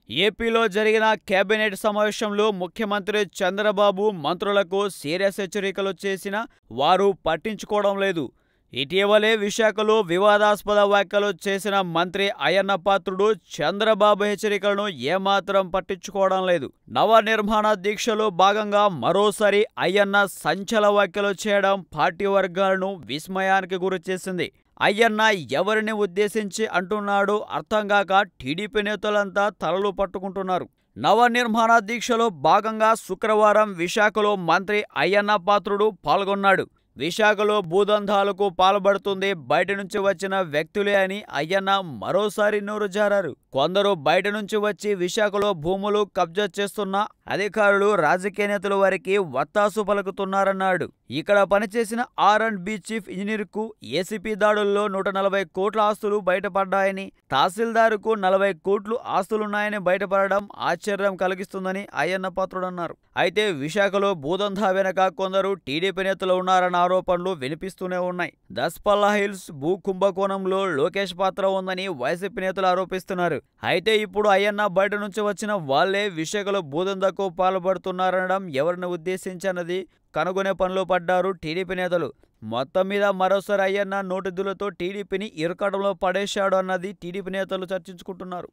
ఏపీలో జరిగిన కేబినెట్ సమావేశంలో ముఖ్యమంత్రి చంద్రబాబు మంత్రులకు సీరియస్ హెచ్చరికలు చేసినా వారు పట్టించుకోవడం లేదు. ఇటీవలే విశాఖలో వివాదాస్పద వ్యాఖ్యలు చేసిన మంత్రి అయ్యన్న పాత్రుడు చంద్రబాబు హెచ్చరికలను ఏమాత్రం పట్టించుకోవడం లేదు. నవనిర్మాణ దీక్షలో భాగంగా మరోసారి అయ్యన్న సంచలన వ్యాఖ్యలు చేయడం పార్టీ వర్గాలను విస్మయానికి గురిచేసింది. అయ్యన్న ఎవరిని ఉద్దేశించి అంటున్నాడో అర్థంగాక టీడీపీ నేతలంతా తలలు పట్టుకుంటున్నారు. నవనిర్మాణ దీక్షలో భాగంగా శుక్రవారం విశాఖలో మంత్రి అయ్యన్న పాత్రుడు పాల్గొన్నాడు. విశాఖలో భూదందాలకు పాల్పడుతుంది బయట నుంచి వచ్చిన వ్యక్తులే అని అయ్యన్న మరోసారి నోరు జారారు. కొందరు బయట నుంచి వచ్చి విశాఖలో భూములు కబ్జా చేస్తున్న అధికారులు, రాజకీయ నేతలు వారికి వత్తాసు పలుకుతున్నారన్నాడు. ఇక్కడ పనిచేసిన R&B చీఫ్ ఇంజనీర్కు ఏసీపీ దాడుల్లో 140 కోట్ల ఆస్తులు బయటపడ్డాయని, తహసీల్దార్కు 40 కోట్లు ఆస్తులున్నాయని బయటపడడం ఆశ్చర్యం కలిగిస్తుందని అయ్యన్న పాత్రుడు అన్నారు. అయితే విశాఖలో భూదందా వెనక కొందరు టీడీపీ నేతలు ఉన్నారన్న ఆరోపణలు వినిపిస్తూనే ఉన్నాయి. దస్పల్లా హిల్స్ భూ కుంభకోణంలో లోకేష్ పాత్ర ఉందని వైసీపీ నేతలు ఆరోపిస్తున్నారు. అయితే ఇప్పుడు అయ్యన్న బయట నుంచి వచ్చిన వాళ్లే విశాఖలో భూదందాకు పాల్పడుతున్నారనడం ఎవరిని ఉద్దేశించన్నది కనుగొనే పనిలో పడ్డారు టీడీపీ నేతలు. మొత్తం మీద మరోసారి అయ్యన్న నోటిదులతో టీడీపీని ఇరకడంలో పడేశాడు అన్నది టీడీపీ నేతలు చర్చించుకుంటున్నారు.